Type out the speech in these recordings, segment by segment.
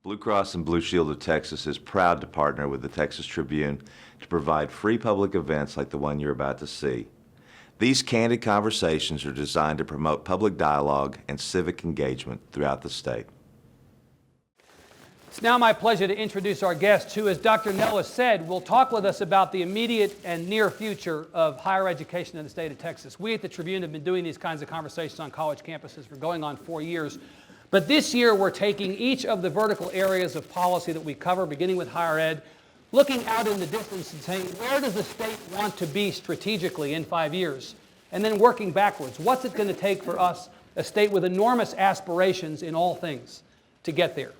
Blue Cross and Blue Shield of Texas is proud to partner with the Texas Tribune to provide free public events like the one you're about to see. These candid conversations are designed to promote public dialogue and civic engagement throughout the state. It's now my pleasure to introduce our guest who, as Dr. Nellis said, will talk with us about the immediate and near future of higher education in the state of Texas. We at the Tribune have been doing these kinds of conversations on college campuses for going on 4 years. But this year we're taking each of the vertical areas of policy that we cover, beginning with higher ed, looking out in the distance and saying, where does the state want to be strategically in 5 years? And then working backwards. What's it going to take for us, a state with enormous aspirations in all things, to get there?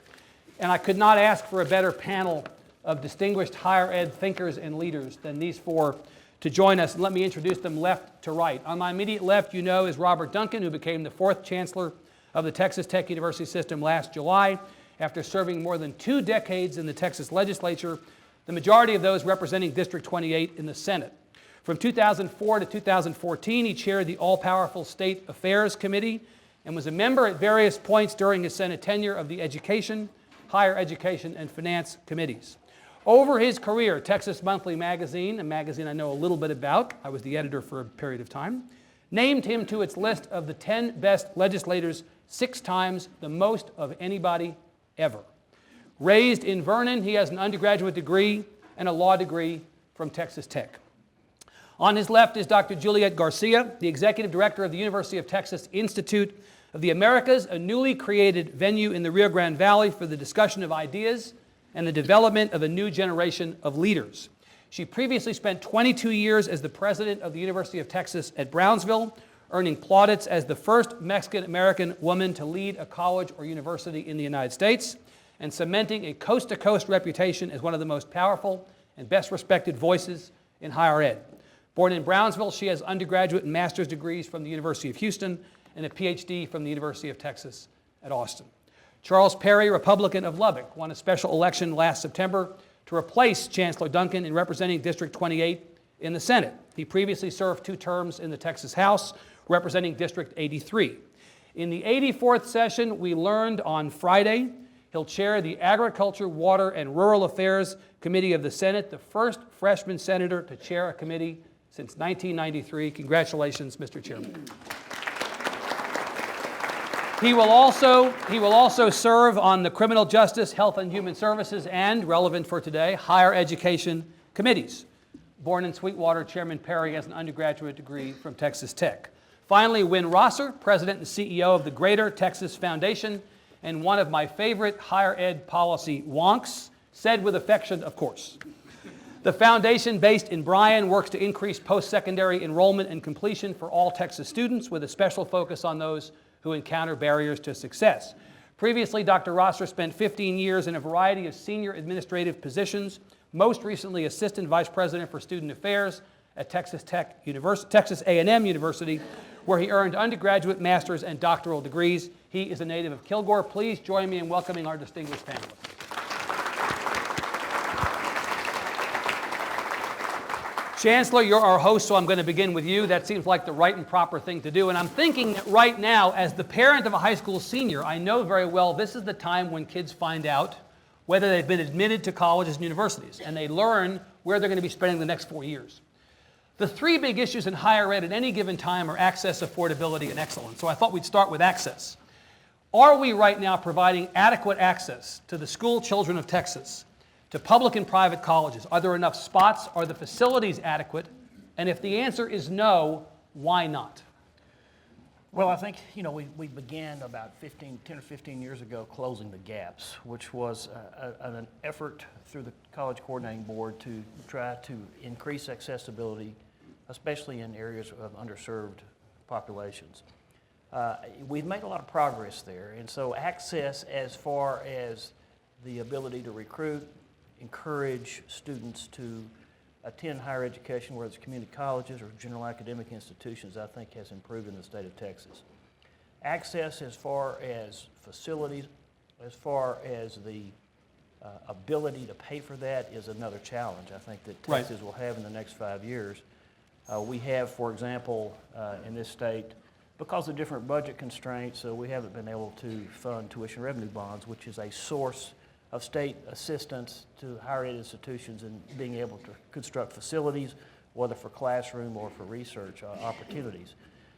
And I could not ask for a better panel of distinguished higher ed thinkers and leaders than these four to join us. And let me introduce them left to right. On my immediate left, you know, is Robert Duncan, who became the 4th chancellor of the Texas Tech University system last July after serving more than 2 decades in the Texas legislature, the majority of those representing District 28 in the Senate. From 2004 to 2014, he chaired the all-powerful State Affairs Committee and was a member at various points during his Senate tenure of the Education, Higher Education, and Finance Committees. Over his career, Texas Monthly Magazine, a magazine I know a little bit about, I was the editor for a period of time, named him to its list of the 10 best legislators 6 times, the most of anybody ever. Raised in Vernon, he has an undergraduate degree and a law degree from Texas Tech. On his left is Dr. Juliet García, the executive director of the University of Texas Institute of the Americas, a newly created venue in the Rio Grande Valley for the discussion of ideas and the development of a new generation of leaders. She previously spent 22 years as the president of the University of Texas at Brownsville, earning plaudits as the first Mexican-American woman to lead a college or university in the United States, and cementing a coast-to-coast reputation as one of the most powerful and best-respected voices in higher ed. Born in Brownsville, she has undergraduate and master's degrees from the University of Houston and a PhD from the University of Texas at Austin. Charles Perry, Republican of Lubbock, won a special election last September to replace Chancellor Duncan in representing District 28 in the Senate. He previously served 2 terms in the Texas House, representing District 83. In the 84th session, we learned on Friday, he'll chair the Agriculture, Water, and Rural Affairs Committee of the Senate, the first freshman senator to chair a committee since 1993. Congratulations, Mr. Chairman. He will also serve on the Criminal Justice, Health and Human Services, and, relevant for today, Higher Education committees. Born in Sweetwater, Chairman Perry has an undergraduate degree from Texas Tech. Finally, Wynn, president and CEO of the Greater Texas Foundation, and one of my favorite higher ed policy wonks, said with affection, of course. The foundation, based in Bryan, works to increase post-secondary enrollment and completion for all Texas students, with a special focus on those who encounter barriers to success. Previously, Dr. Rosser spent 15 years in a variety of senior administrative positions, most recently Assistant Vice President for Student Affairs at Texas A&M University, where he earned undergraduate, master's, and doctoral degrees. He is a native of Kilgore. Please join me in welcoming our distinguished panelists. Chancellor, you're our host, so I'm going to begin with you. That seems like the right and proper thing to do. And I'm thinking that right now, as the parent of a high school senior, I know very well this is the time when kids find out whether they've been admitted to colleges and universities, and they learn where they're going to be spending the next 4 years. The 3 big issues in higher ed at any given time are access, affordability, and excellence. So I thought we'd start with access. Are we right now providing adequate access to the school children of Texas, to public and private colleges? Are there enough spots? Are the facilities adequate? And if the answer is no, why not? Well, I think, we began about 10 or 15 years ago closing the gaps, which was an effort through the College Coordinating Board to try to increase accessibility, especially in areas of underserved populations. We've made a lot of progress there, and so access as far as the ability to recruit, encourage students to attend higher education, whether it's community colleges or general academic institutions, I think has improved in the state of Texas. Access as far as facilities, as far as the ability to pay for that is another challenge I think that Texas will have in the next 5 years. We have, for example, in this state, because of different budget constraints, we haven't been able to fund tuition revenue bonds, which is a source of state assistance to higher ed institutions in being able to construct facilities, whether for classroom or for research opportunities.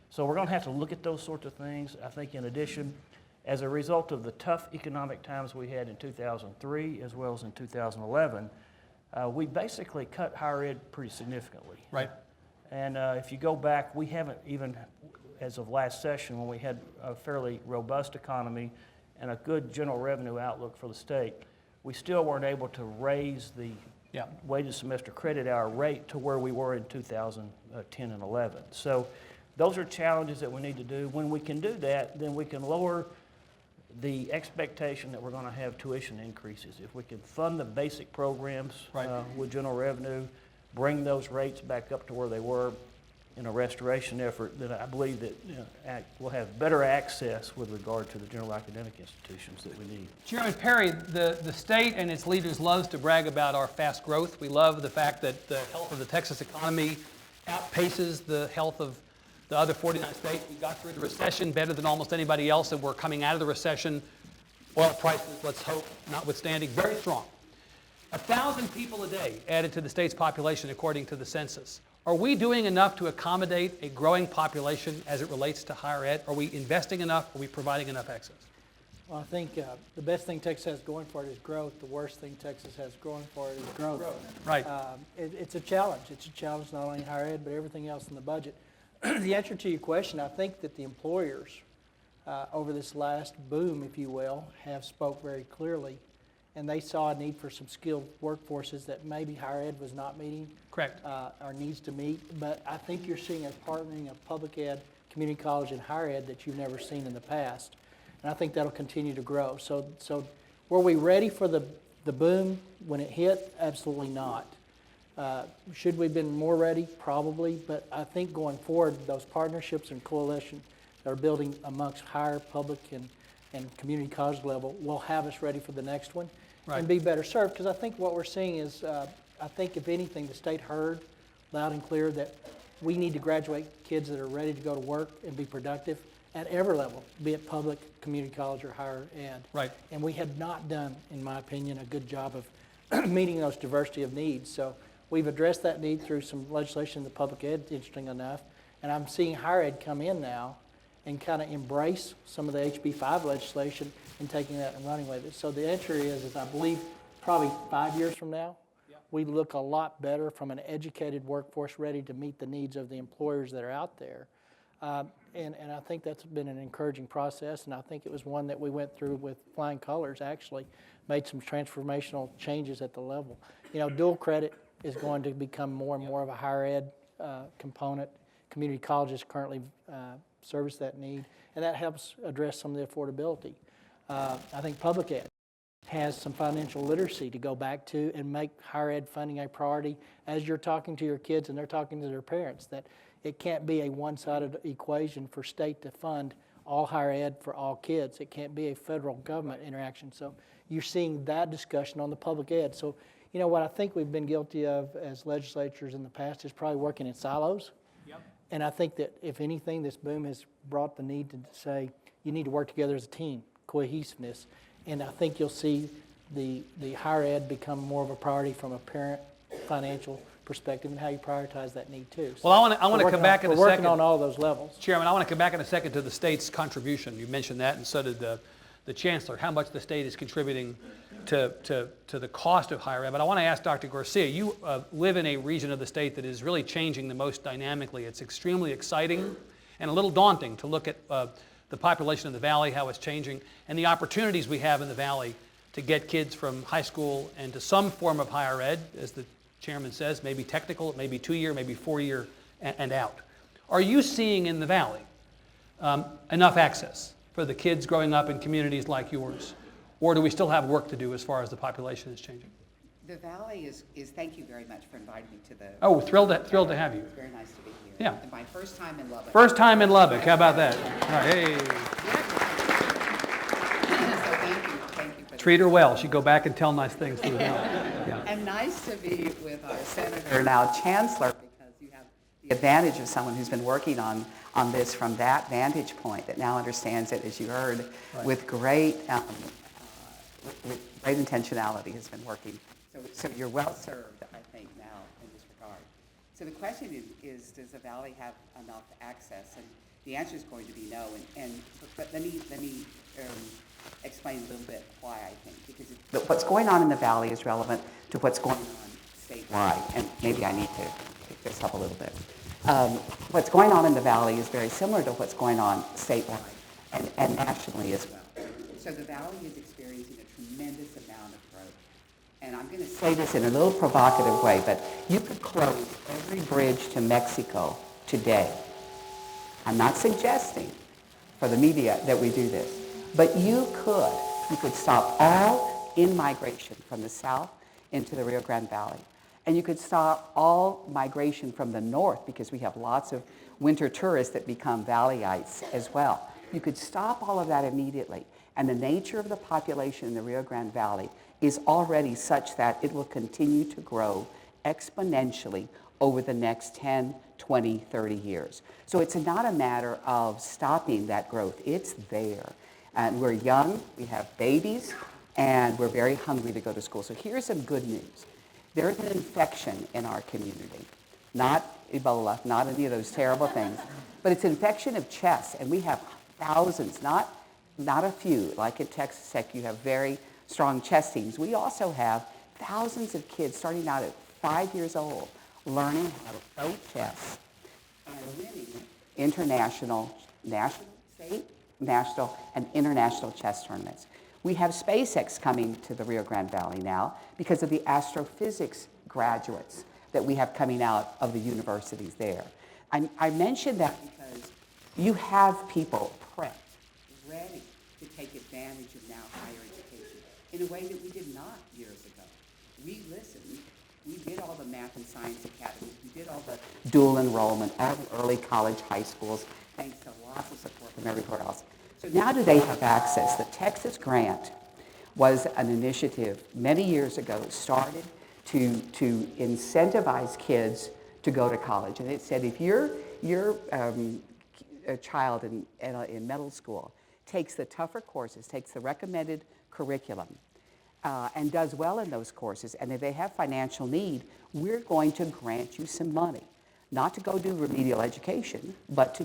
So we're going to have to look at those sorts of things. I think in addition, as a result of the tough economic times we had in 2003 as well as in 2011, we basically cut higher ed pretty significantly. Right. And if you go back, we haven't even, as of last session, when we had a fairly robust economy and a good general revenue outlook for the state, we still weren't able to raise the weighted semester credit hour rate to where we were in 2010 and 11. So those are challenges that we need to do. When we can do that, then we can lower the expectation that we're going to have tuition increases. If we can fund the basic programs with general revenue, bring those rates back up to where they were in a restoration effort, then I believe that we'll have better access with regard to the general academic institutions that we need. Chairman Perry, the state and its leaders loves to brag about our fast growth. We love the fact that the health of the Texas economy outpaces the health of the other 49 states. We got through the recession better than almost anybody else, and we're coming out of the recession. Oil prices, let's hope, notwithstanding, very strong. 1,000 people a day added to the state's population according to the census. Are we doing enough to accommodate a growing population as it relates to higher ed? Are we investing enough? Are we providing enough access? Well, I think the best thing Texas has going for it is growth. The worst thing Texas has going for it is growth. Right. It's a challenge. It's a challenge not only in higher ed, but everything else in the budget. The answer to your question, I think that the employers over this last boom, if you will, have spoke very clearly, and they saw a need for some skilled workforces that maybe higher ed was not meeting. Correct. Or needs to meet. But I think you're seeing a partnering of public ed, community college, and higher ed that you've never seen in the past. And I think that'll continue to grow. So were we ready for the boom when it hit? Absolutely not. Should we have been more ready? Probably. But I think going forward, those partnerships and coalitions that are building amongst higher public and community college level will have us ready for the next one and be better served. Because I think what we're seeing is, I think if anything, the state heard loud and clear that we need to graduate kids that are ready to go to work and be productive at every level, be it public, community college, or higher ed. Right. And we had not done, in my opinion, a good job of meeting those diversity of needs. So we've addressed that need through some legislation in the public ed, interesting enough. And I'm seeing higher ed come in now and kind of embrace some of the HB 5 legislation and taking that and running with it. So the answer is I believe probably 5 years from now, we look a lot better from an educated workforce ready to meet the needs of the employers that are out there. And I think that's been an encouraging process, and I think it was one that we went through with flying colors, actually, made some transformational changes at the level. You know, dual credit is going to become more and more of a higher ed component. Community colleges currently service that need, and that helps address some of the affordability. I think public ed has some financial literacy to go back to and make higher ed funding a priority as you're talking to your kids and they're talking to their parents, that it can't be a one-sided equation for state to fund all higher ed for all kids. It can't be a federal government interaction. So you're seeing that discussion on the public ed. So, you know, what I think we've been guilty of as legislatures in the past is probably working in silos. Yep. And I think that if anything, this boom has brought the need to say you need to work together as a team, cohesiveness. And I think you'll see the higher ed become more of a priority from a parent financial perspective and how you prioritize that need too. So well, I want to come back in a second. We're working on all those levels. Chairman, I want to come back in a second to the state's contribution. You mentioned that, and so did the chancellor, how much the state is contributing to the cost of higher ed. But I want to ask Dr. Garcia, you live in a region of the state that is really changing the most dynamically. It's extremely exciting and a little daunting to look at the population of the valley, how it's changing, and the opportunities we have in the valley to get kids from high school and to some form of higher ed, as the chairman says, maybe technical, maybe 2-year, maybe 4-year, and out. Are you seeing in the valley enough access for the kids growing up in communities like yours, or do we still have work to do as far as the population is changing? The valley is thank you very much for inviting me to the... Oh, thrilled to have you. It's very nice to be here. Yeah. And my first time in Lubbock. First time in Lubbock, how about that? All right, hey. So thank you for Treat her well. She'd go back and tell nice things to the valley. Yeah. And nice to be with our senator, now chancellor, because you have the advantage of someone who's been working on this from that vantage point, that now understands it, as you heard, with great with great intentionality has been working. So you're well served, I think, now in this regard. So the question is does the Valley have enough access? And the answer is going to be no. But let me explain a little bit why I think. Because what's going on in the Valley is relevant to what's going on statewide. And maybe I need to pick this up a little bit. What's going on in the Valley is very similar to what's going on statewide and nationally as well. So the Valley is experiencing a tremendous amount of growth. And I'm going to say this in a little provocative way, but you could close every bridge to Mexico today. I'm not suggesting for the media that we do this, but you could stop all in-migration from the south into the Rio Grande Valley. And you could stop all migration from the north because we have lots of winter tourists that become Valleyites as well. You could stop all of that immediately. And the nature of the population in the Rio Grande Valley is already such that it will continue to grow exponentially over the next 10, 20, 30 years. So it's not a matter of stopping that growth. It's there. And we're young, we have babies, and we're very hungry to go to school. So here's some good news. There's an infection in our community. Not Ebola, not any of those terrible things, but it's infection of chest, and we have thousands, not a few. Like at Texas Tech, you have very strong chess teams. We also have thousands of kids starting out at 5 years old learning how to play chess and winning international, national, state, national, and international chess tournaments. We have SpaceX coming to the Rio Grande Valley now because of the astrophysics graduates that we have coming out of the universities there. I mention that because you have people prepped, ready to take advantage of now higher education in a way that we did not years ago. We listened. We did all the math and science academies. We did all the dual enrollment, all the early college high schools, thanks to lots of support from everywhere else. So now do they have access? The Texas Grant was an initiative many years ago started to incentivize kids to go to college. And it said if you're a child in middle school takes the tougher courses, takes the recommended curriculum, and does well in those courses, and if they have financial need, we're going to grant you some money, not to go do remedial education, but to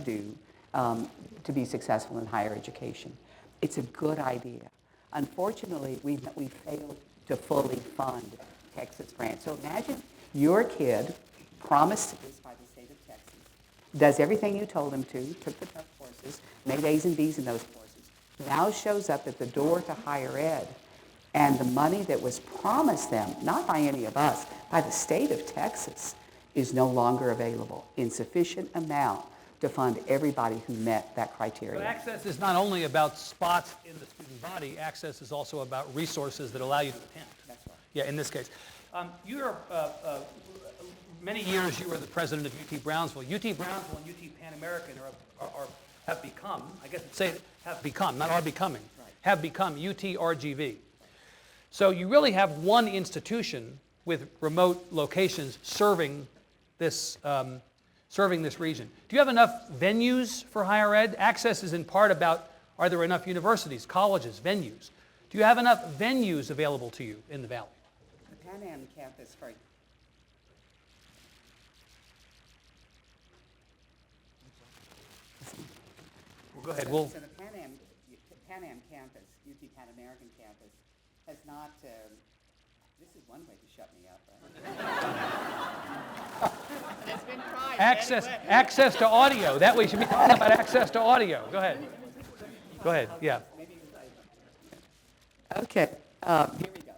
be successful in higher education. It's a good idea. Unfortunately, we failed to fully fund Texas Grant. So imagine your kid promised this by the state of Texas, does everything you told him to, took the tough courses, made A's and B's in those courses, now shows up at the door to higher ed, and the money that was promised them, not by any of us, by the state of Texas, is no longer available in sufficient amount to fund everybody who met that criteria. But access is not only about spots in the student body, access is also about resources that allow you to attend. That's right. Yeah, in this case. Many years you were the president of UT Brownsville. UT Brownsville and UT Pan American have become, I guess say have become, not are becoming, right, have become UT RGV. So you really have one institution with remote locations serving this region. Do you have enough venues for higher ed? Access is in part about, are there enough universities, colleges, venues? Do you have enough venues available to you in the Valley? The Pan Am campus, for Well, go ahead. So the Pan Am campus, UT Pan American campus, has not, this is one way to shut me up, right? It's been tried. Access to audio. That way you should be talking about access to audio. Go ahead. Go ahead, yeah. Okay, here we go.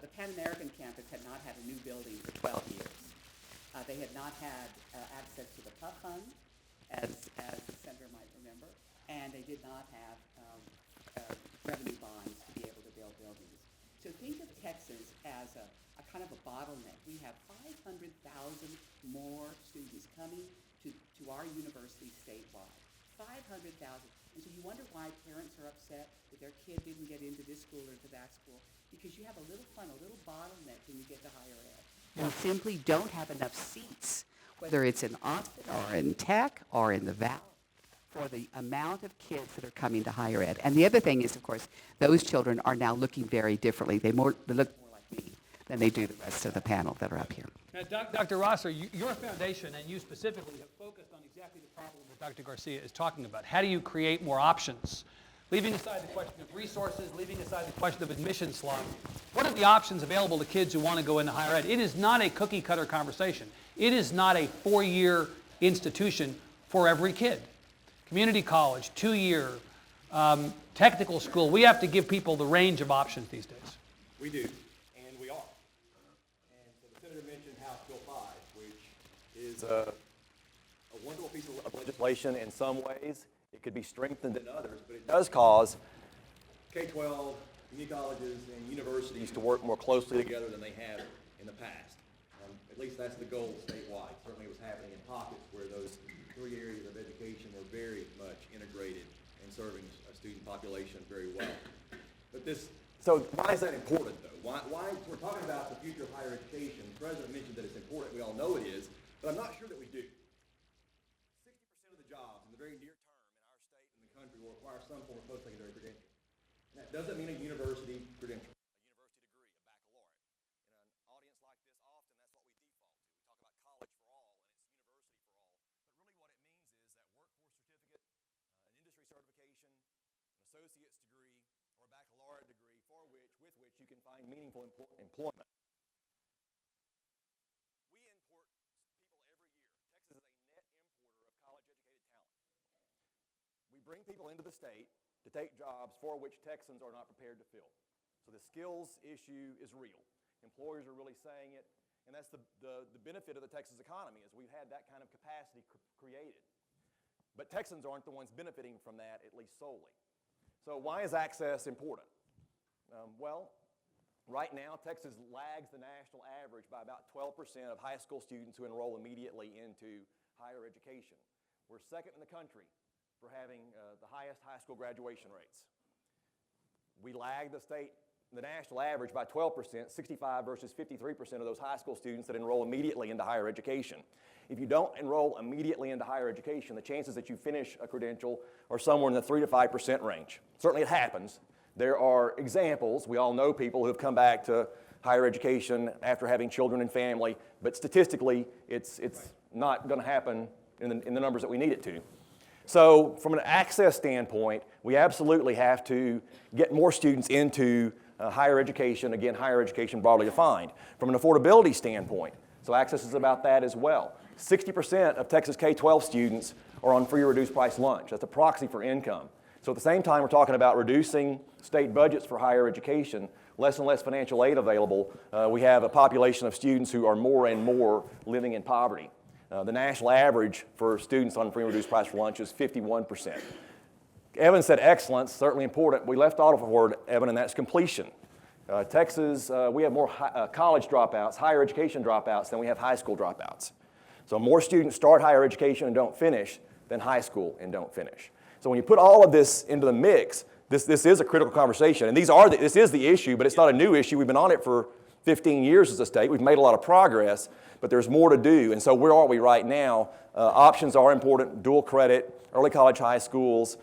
The Pan American campus had not had a new building for 12 years. They had not had access to the PUF fund, as the senator might remember, and they did not have revenue bonds to be able to build buildings. So think of Texas as a kind of a bottleneck. We have 500,000 more students coming to our university statewide. 500,000. And so you wonder why parents are upset that their kid didn't get into this school or to that school, because you have a little bottleneck when you get to higher ed. You simply don't have enough seats, whether it's in Austin or in Tech or in the Valley, for the amount of kids that are coming to higher ed. And the other thing is, of course, those children are now looking very differently. They look more like me than they do the rest of the panel that are up here. Now, Dr. Rosser, your foundation and you specifically have focused on exactly the problem that Dr. Garcia is talking about. How do you create more options? Leaving aside the question of resources, leaving aside the question of admission slots, what are the options available to kids who want to go into higher ed? It is not a cookie-cutter conversation. It is not a 4-year institution for every kid. Community college, 2-year, technical school. We have to give people the range of options these days. We do, and we are. And so the Senator mentioned House Bill 5, which is a wonderful piece of legislation in some ways. It could be strengthened in others, but it does cause K-12, community colleges, and universities to work more closely together than they have in the past. At least that's the goal statewide. Certainly it was happening in pockets where those 3 areas of education were very much integrated and serving a student population very well. But so why is that important, though? Why we're talking about the future of higher education. The President mentioned that it's important. We all know it is, but I'm not sure that we do. 60% of the jobs in the very near term in our state and the country will require some form of post-secondary credential. And that doesn't mean a university credential. Associate's degree or a baccalaureate degree with which you can find meaningful employment. We import people every year. Texas is a net importer of college-educated talent. We bring people into the state to take jobs for which Texans are not prepared to fill. So the skills issue is real. Employers are really saying it, and that's the benefit of the Texas economy is we've had that kind of capacity created. But Texans aren't the ones benefiting from that, at least solely. So why is access important? Well, right now, Texas lags the national average by about 12% of high school students who enroll immediately into higher education. We're second in the country for having the highest high school graduation rates. We lag the national average by 12%, 65 versus 53% of those high school students that enroll immediately into higher education. If you don't enroll immediately into higher education, the chances that you finish a credential are somewhere in the 3 to 5% range. Certainly it happens. There are examples. We all know people who have come back to higher education after having children and family, but statistically it's not going to happen in the numbers that we need it to. So from an access standpoint, we absolutely have to get more students into higher education, again, higher education broadly defined. From an affordability standpoint, so access is about that as well. 60% of Texas K-12 students are on free or reduced price lunch. That's a proxy for income. So at the same time we're talking about reducing state budgets for higher education, less and less financial aid available, we have a population of students who are more and more living in poverty. The national average for students on free or reduced price for lunch is 51%. Evan said excellence, certainly important. We left off a word, Evan, and that's completion. Texas, we have more college dropouts, higher education dropouts than we have high school dropouts. So more students start higher education and don't finish than high school and don't finish. So when you put all of this into the mix, this is a critical conversation. And this is the issue, but it's not a new issue. We've been on it for 15 years as a state. We've made a lot of progress, but there's more to do. And so where are we right now? Options are important, dual credit, early college, high schools,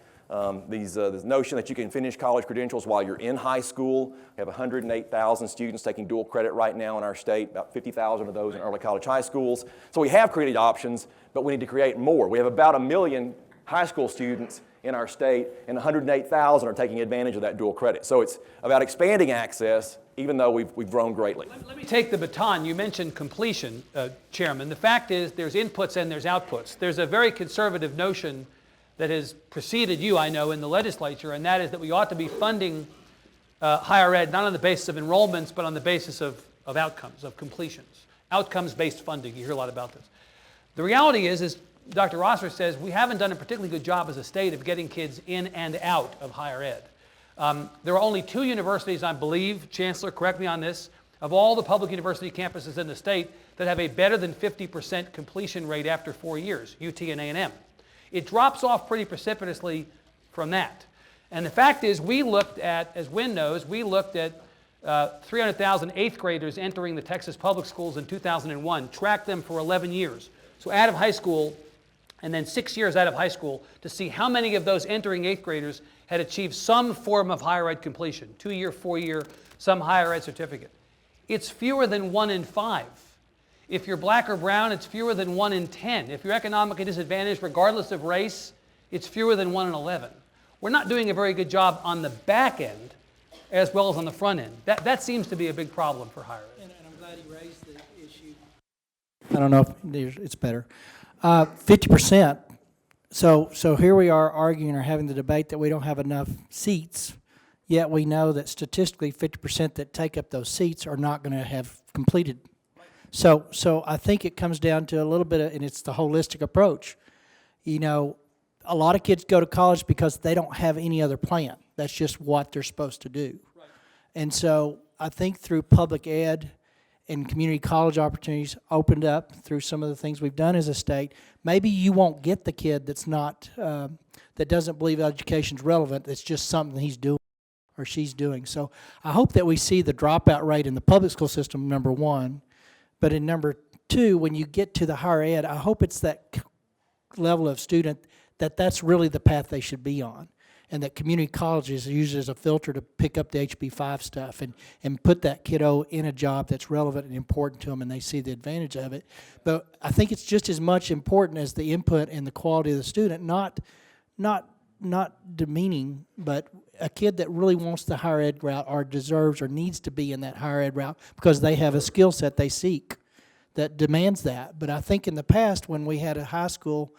this notion that you can finish college credentials while you're in high school. We have 108,000 students taking dual credit right now in our state, about 50,000 of those in early college, high schools. So we have created options, but we need to create more. We have about 1 million high school students in our state, and 108,000 are taking advantage of that dual credit. So it's about expanding access, even though we've grown greatly. Let me take the baton. You mentioned completion, Chairman. The fact is there's inputs and there's outputs. There's a very conservative notion that has preceded you, I know, in the legislature, and that is that we ought to be funding higher ed not on the basis of enrollments, but on the basis of outcomes, of completions. Outcomes-based funding. You hear a lot about this. The reality is Dr. Rosser says we haven't done a particularly good job as a state of getting kids in and out of higher ed. There are only 2 universities, I believe, Chancellor, correct me on this, of all the public university campuses in the state that have a better than 50% completion rate after 4 years, UT and A&M. It drops off pretty precipitously from that. And the fact is we looked at, as Wynn knows, we looked at 300,000 8th graders entering the Texas public schools in 2001, tracked them for 11 years. So out of high school and then 6 years out of high school to see how many of those entering 8th graders had achieved some form of higher ed completion, 2-year, 4-year, some higher ed certificate. It's fewer than 1 in 5. If you're black or brown, it's fewer than 1 in 10. If you're economically disadvantaged, regardless of race, it's fewer than 1 in 11. We're not doing a very good job on the back end as well as on the front end. That seems to be a big problem for higher ed. And I'm glad he raised the issue. I don't know if it's better. 50%. So here we are arguing or having the debate that we don't have enough seats, yet we know that statistically 50% that take up those seats are not going to have completed. So I think it comes down to a little bit of, and it's the holistic approach. You know, a lot of kids go to college because they don't have any other plan. That's just what they're supposed to do. Right. And so I think through public ed and community college opportunities opened up through some of the things we've done as a state, maybe you won't get the kid that's not, that doesn't believe education's relevant, that's just something he's doing or she's doing. So I hope that we see the dropout rate in the public school system, number one, but in number two, when you get to the higher ed, I hope it's that level of student that's really the path they should be on, and that community college is used as a filter to pick up the HB5 stuff and put that kiddo in a job that's relevant and important to them, and they see the advantage of it. But I think it's just as much important as the input and the quality of the student, not demeaning, but a kid that really wants the higher ed route or deserves or needs to be in that higher ed route because they have a skill set they seek that demands that. But I think in the past when we had a high school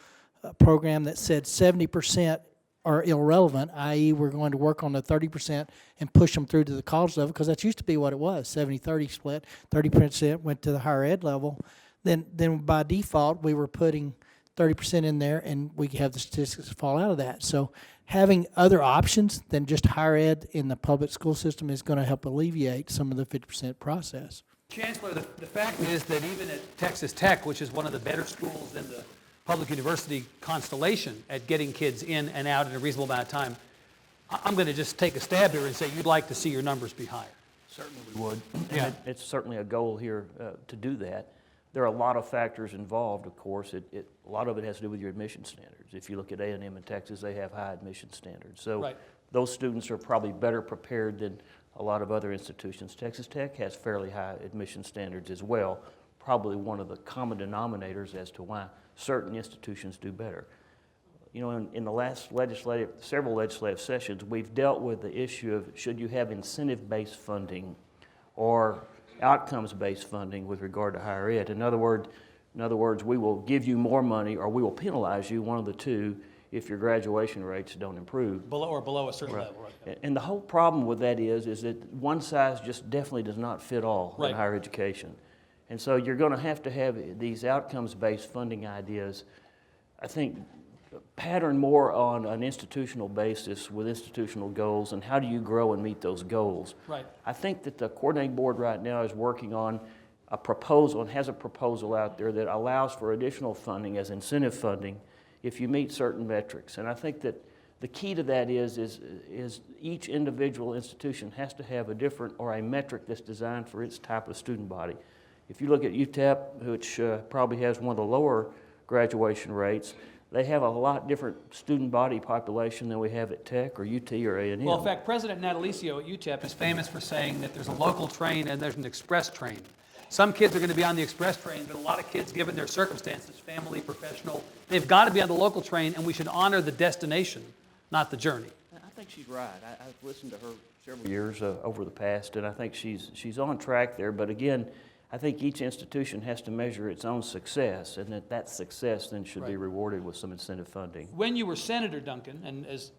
program that said 70% are irrelevant, i.e. we're going to work on the 30% and push them through to the college level, because that used to be what it was, 70-30 split, 30% went to the higher ed level, then by default we were putting 30% in there, and we have the statistics fall out of that. So having other options than just higher ed in the public school system is going to help alleviate some of the 50% process. Chancellor, the fact is that even at Texas Tech, which is one of the better schools in the public university constellation at getting kids in and out in a reasonable amount of time, I'm going to just take a stab here and say you'd like to see your numbers be higher. Certainly we would. Yeah. And it's certainly a goal here to do that. There are a lot of factors involved, of course. A lot of it has to do with your admission standards. If you look at A&M in Texas, they have high admission standards. So right. Those students are probably better prepared than a lot of other institutions. Texas Tech has fairly high admission standards as well, probably one of the common denominators as to why certain institutions do better. You know, in the last several legislative sessions, we've dealt with the issue of should you have incentive-based funding or outcomes-based funding with regard to higher ed. In other words, we will give you more money or we will penalize you, one of the two, if your graduation rates don't improve. Below a certain level, right. And the whole problem with that is that one size just definitely does not fit all right. in higher education. And so you're going to have these outcomes-based funding ideas, I think, pattern more on an institutional basis with institutional goals and how do you grow and meet those goals. Right. I think that the coordinating board right now is working on a proposal and has a proposal out there that allows for additional funding as incentive funding if you meet certain metrics. And I think that the key to that is each individual institution has to have a different or a metric that's designed for its type of student body. If you look at UTEP, which probably has one of the lower graduation rates, they have a lot different student body population than we have at Tech or UT or A&M. Well, in fact, President Natalicio at UTEP is famous for saying that there's a local train and there's an express train. Some kids are going to be on the express train, but a lot of kids, given their circumstances, family, professional, they've got to be on the local train, and we should honor the destination, not the journey. I think she's right. I've listened to her several years over the past, and I think she's on track there. But again, I think each institution has to measure its own success, and that success then should be rewarded with some incentive funding. When you were Senator, Duncan, and as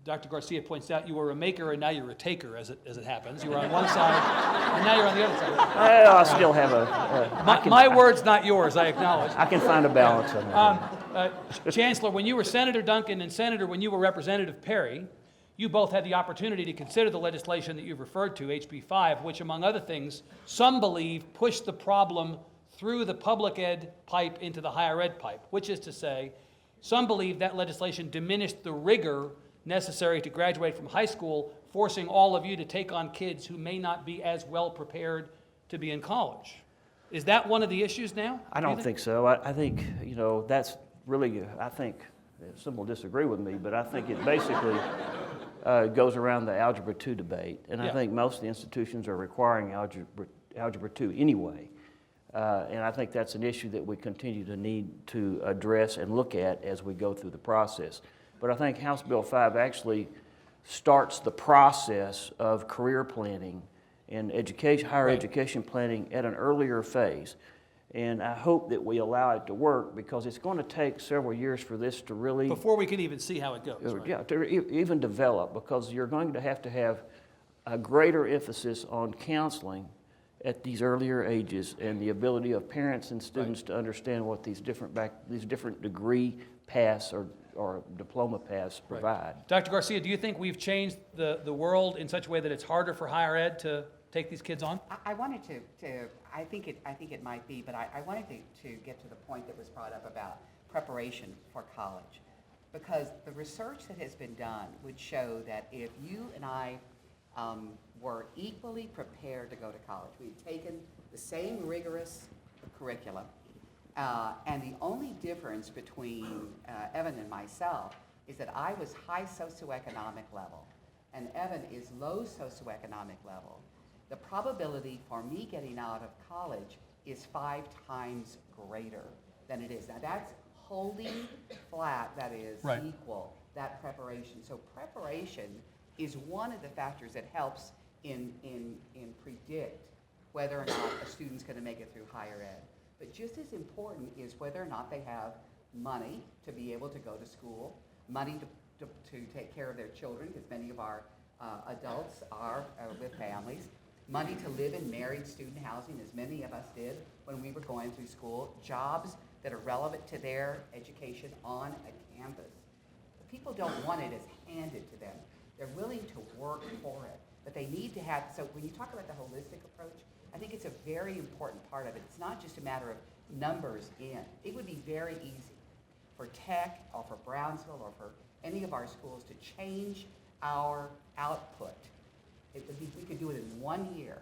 Dr. Garcia points out, you were a maker and now you're a taker, as it happens. You were on one side, and now you're on the other side. Well, I still have a... My words, not yours, I acknowledge. I can find a balance on that. Chancellor, when you were Senator Duncan and Senator when you were Representative Perry, you both had the opportunity to consider the legislation that you've referred to, HB5, which, among other things, some believe pushed the problem through the public ed pipe into the higher ed pipe, which is to say, some believe that legislation diminished the rigor necessary to graduate from high school, forcing all of you to take on kids who may not be as well prepared to be in college. Is that one of the issues now? I don't think so. I think, that's really, I think, some will disagree with me, but I think it basically goes around the Algebra 2 debate. And I think most of the institutions are requiring Algebra 2 anyway. And I think that's an issue that we continue to need to address and look at as we go through the process. But I think House Bill 5 actually starts the process of career planning and education, higher education planning at an earlier phase. And I hope that we allow it to work, because it's going to take several years for this to really... Before we can even see how it goes, right? Yeah, to even develop, because you're going to have a greater emphasis on counseling at these earlier ages, and the ability of parents and students to understand what these different degree paths or diploma paths provide. Dr. Garcia, do you think we've changed the world in such a way that it's harder for higher ed to take these kids on? I wanted I think it might be, but I wanted to get to the point that was brought up about preparation for college. Because the research that has been done would show that if you and I were equally prepared to go to college, we'd taken the same rigorous curriculum, and the only difference between Evan and myself is that I was high socioeconomic level, and Evan is low socioeconomic level. The probability for me getting out of college is 5 times greater than it is. Now that's holding flat, that is equal, that preparation. So preparation is one of the factors that helps in predict whether or not a student's going to make it through higher ed. But just as important is whether or not they have money to be able to go to school, money to take care of their children, because many of our adults are with families, money to live in married student housing, as many of us did when we were going through school, jobs that are relevant to their education on a campus. People don't want it as handed to them. They're willing to work for it, but they need to have, so when you talk about the holistic approach, I think it's a very important part of it. It's not just a matter of numbers in. It would be very easy for Tech or for Brownsville or for any of our schools to change our output. We could do it in 1 year,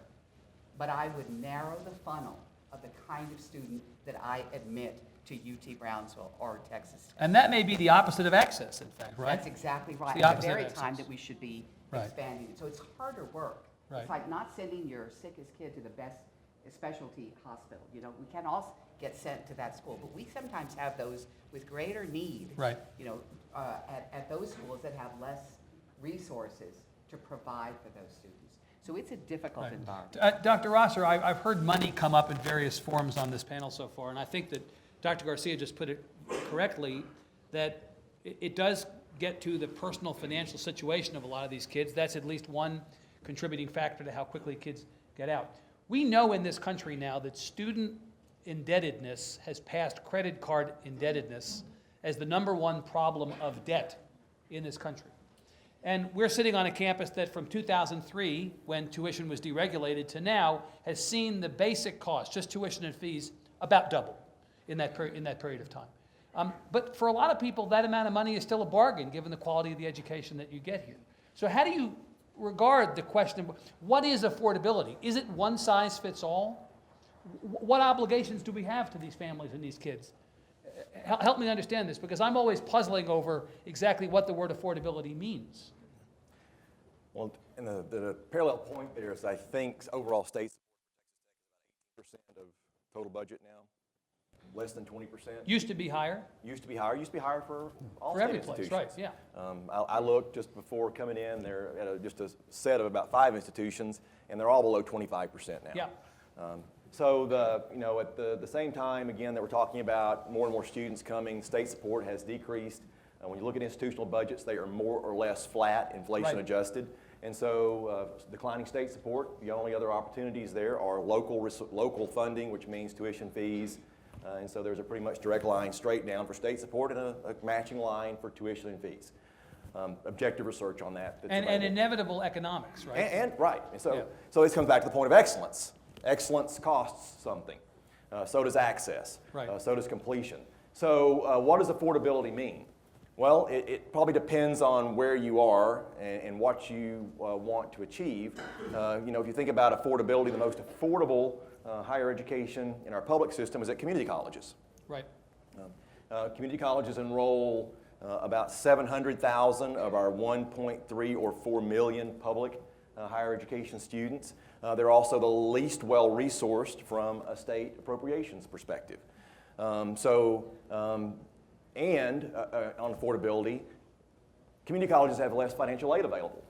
but I would narrow the funnel of the kind of student that I admit to UT Brownsville or Texas Tech. And that may be the opposite of access, in fact, right? That's exactly right. It's the At the opposite of very access. time that we should be expanding it. So it's harder work. Right. It's like not sending your sickest kid to the best specialty hospital. You know, we can't all get sent to that school, but we sometimes have those with greater need. Right. You know, at those schools that have less resources to provide for those students. So it's a difficult environment. Dr. Rosser, I've heard money come up in various forms on this panel so far, and I think that Dr. Garcia just put it correctly, that it does get to the personal financial situation of a lot of these kids. That's at least one contributing factor to how quickly kids get out. We know in this country now that student indebtedness has passed credit card indebtedness as the #1 problem of debt in this country. And we're sitting on a campus that from 2003, when tuition was deregulated, to now has seen the basic cost, just tuition and fees, about double in that period of time. But for a lot of people, that amount of money is still a bargain, given the quality of the education that you get here. So how do you regard the question of what is affordability? Is it one size fits all? What obligations do we have to these families and these kids? Help me understand this, because I'm always puzzling over exactly what the word affordability means. Well, and the parallel point there is, I think, overall state support for Texas Tech is about 18% of total budget now, less than 20%. Used to be higher. Used to be higher. Used to be higher for all For state every place, institutions. right, yeah. I looked just before coming in there at just a set of about 5 institutions, and they're all below 25% now. Yeah. So at the same time, again, that we're talking about more and more students coming, state support has decreased. When you look at institutional budgets, they are more or less flat, inflation adjusted. And so declining state support, the only other opportunities there are local funding, which means tuition fees. And so there's a pretty much direct line straight down for state support and a matching line for tuition and fees. Objective research on that. And inevitable economics, right? And so this comes back to the point of excellence. Excellence costs something. So does access. Right. So does completion. So what does affordability mean? Well, it probably depends on where you are and what you want to achieve. If you think about affordability, the most affordable higher education in our public system is at community colleges. Right. Community colleges enroll about 700,000 of our 1.3 or 4 million public higher education students. They're also the least well-resourced from a state appropriations perspective. And on affordability, community colleges have less financial aid available.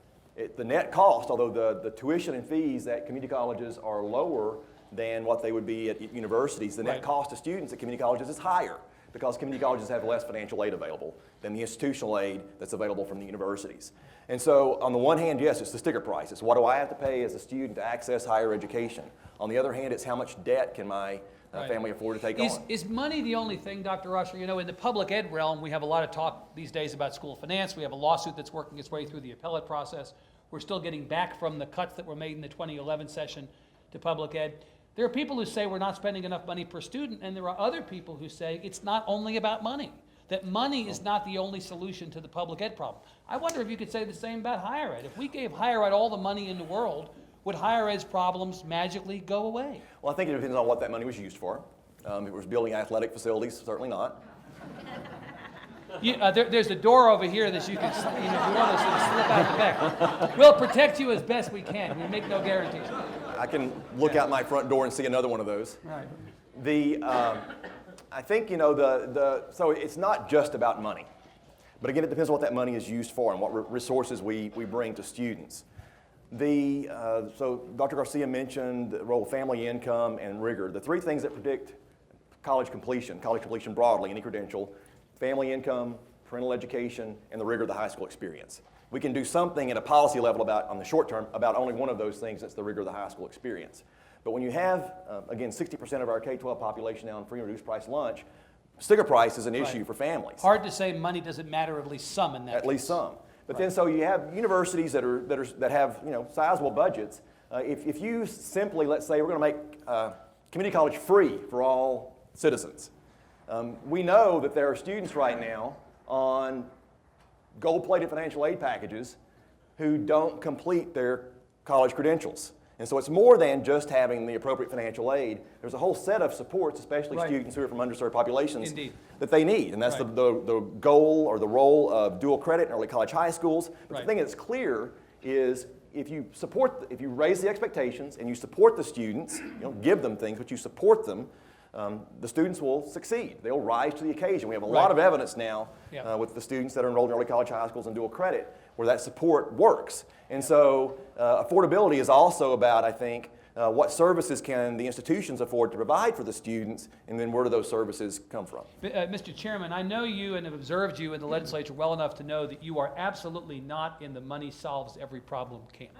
The net cost, although the tuition and fees at community colleges are lower than what they would be at universities, the net cost to students at community colleges is higher because community colleges have less financial aid available than the institutional aid that's available from the universities. And so on the one hand, yes, it's the sticker price. It's what do I have to pay as a student to access higher education? On the other hand, it's how much debt can my family afford to take on. Is money the only thing, Dr. Usher? You know, in the public ed realm, we have a lot of talk these days about school finance. We have a lawsuit that's working its way through the appellate process. We're still getting back from the cuts that were made in the 2011 session to public ed. There are people who say we're not spending enough money per student, and there are other people who say it's not only about money, that money is not the only solution to the public ed problem. I wonder if you could say the same about higher ed. If we gave higher ed all the money in the world, would higher ed's problems magically go away? Well, I think it depends on what that money was used for. If it was building athletic facilities, certainly not. There's a door over here that you can, if you want to sort of slip out the back. We'll protect you as best we can. We make no guarantees. I can look out my front door and see another one of those. Right. I think, so it's not just about money. But again, it depends on what that money is used for and what resources we bring to students. So Dr. Garcia mentioned the role of family income and rigor. The three things that predict college completion broadly, any credential, family income, parental education, and the rigor of the high school experience. We can do something at a policy level on the short term about only one of those things, that's the rigor of the high school experience. But when you have, again, 60% of our K-12 population now on free and reduced price lunch, sticker price is an issue for families. Hard to say money doesn't matter, at least some in that At case. least some. But then so you have universities that have sizable budgets. If you simply, let's say, we're going to make community college free for all citizens. We know that there are students right now on gold-plated financial aid packages who don't complete their college credentials. And so it's more than just having the appropriate financial aid. There's a whole set of supports, especially students who are from underserved populations, that they need. And that's the goal or the role of dual credit in early college high schools. But the thing that's clear is if you raise the expectations and you support the students, you don't give them things, but you support them, the students will succeed. They'll rise to the occasion. We have a lot of evidence now with the students that are enrolled in early college high schools and dual credit where that support works. And so affordability is also about, I think, what services can the institutions afford to provide for the students, and then where do those services come from? Mr. Chairman, I know you and have observed you in the legislature well enough to know that you are absolutely not in the money solves every problem camp.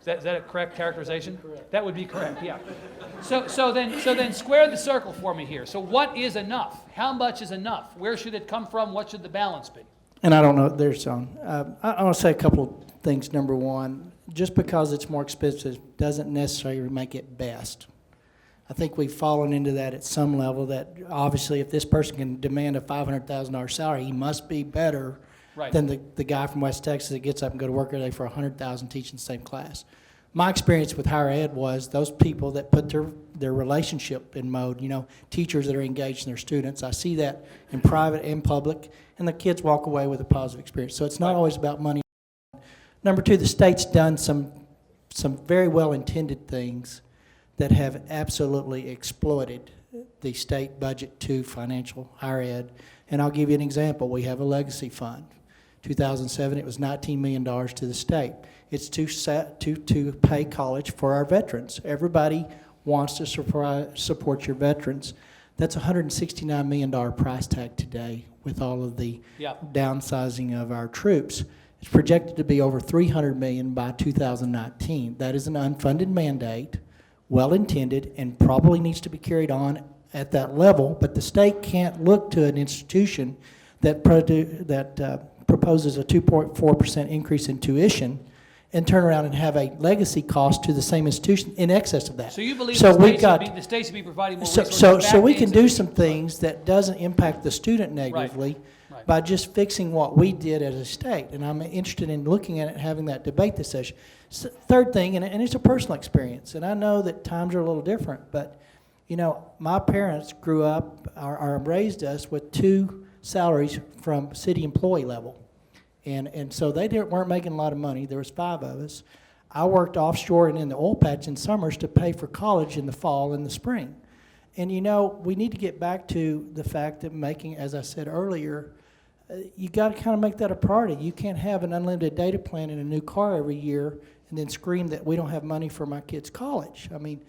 Is that a correct characterization? Correct. That would be correct, yeah. So then square the circle for me here. So what is enough? How much is enough? Where should it come from? What should the balance be? And I don't know, there's some. I want to say a couple of things. Number one, just because it's more expensive doesn't necessarily make it best. I think we've fallen into that at some level, that obviously if this person can demand a $500,000 salary, he must be better than the guy from West Texas that gets up and go to work every day for $100,000 teaching the same class. My experience with higher ed was those people that put their relationship in mode, teachers that are engaged in their students. I see that in private and public, and the kids walk away with a positive experience. So it's not always about money. Number two, the state's done some very well-intended things that have absolutely exploited the state budget to financial higher ed. And I'll give you an example. We have a legacy fund. 2007, it was $19 million to the state. It's to pay college for our veterans. Everybody wants to support your veterans. That's a $169 million price tag today with all of the downsizing of our troops. It's projected to be over $300 million by 2019. That is an unfunded mandate, well-intended, and probably needs to be carried on at that level, but the state can't look to an institution that proposes a 2.4% increase in tuition and turn around and have a legacy cost to the same institution in excess of that. So you believe the state should be providing more resources? So we can do some things that doesn't impact the student negatively by just fixing what we did as a state. And I'm interested in looking at it and having that debate this session. Third thing, and it's a personal experience, and I know that times are a little different, but You know, my parents grew up or raised us with 2 salaries from city employee level. And so they weren't making a lot of money. There was 5 of us. I worked offshore and in the oil patch in summers to pay for college in the fall and the spring. And you know, we need to get back to the fact that making, as I said earlier, you got to kind of make that a priority. You can't have an unlimited data plan in a new car every year and then scream that we don't have money for my kids' college. I mean,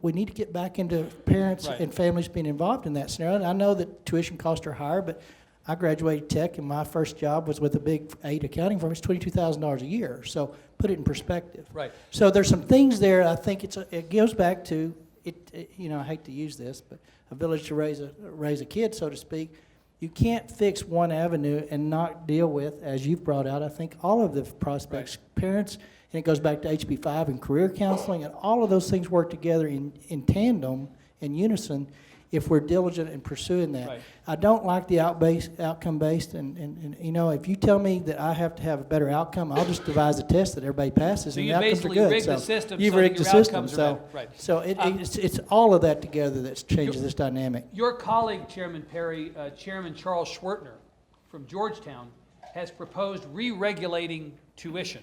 we need to get back into parents Right. and families being involved in that scenario. And I know that tuition costs are higher, but I graduated tech, and my first job was with a big 8 accounting firm. It's $22,000 a year. So put it in perspective. Right. So there's some things there. I think it goes back to it. You know, I hate to use this, but a village to raise a kid, so to speak. You can't fix one avenue and not deal with, as you've brought out, I think, all of the prospects, parents, and it goes back to HB5 and career counseling, and all of those things work together in tandem, in unison, if we're diligent in pursuing that. Right. I don't like the outcome-based, and you know, if you tell me that I have to have a better outcome, I'll just devise a test that everybody passes, So and you the outcomes are basically good. rigged the So system you've so that rigged the your system, outcomes are so better. Right. so it's all of that together that changes this dynamic. Your colleague, Chairman Perry, Chairman Charles Schwertner from Georgetown, has proposed re-regulating tuition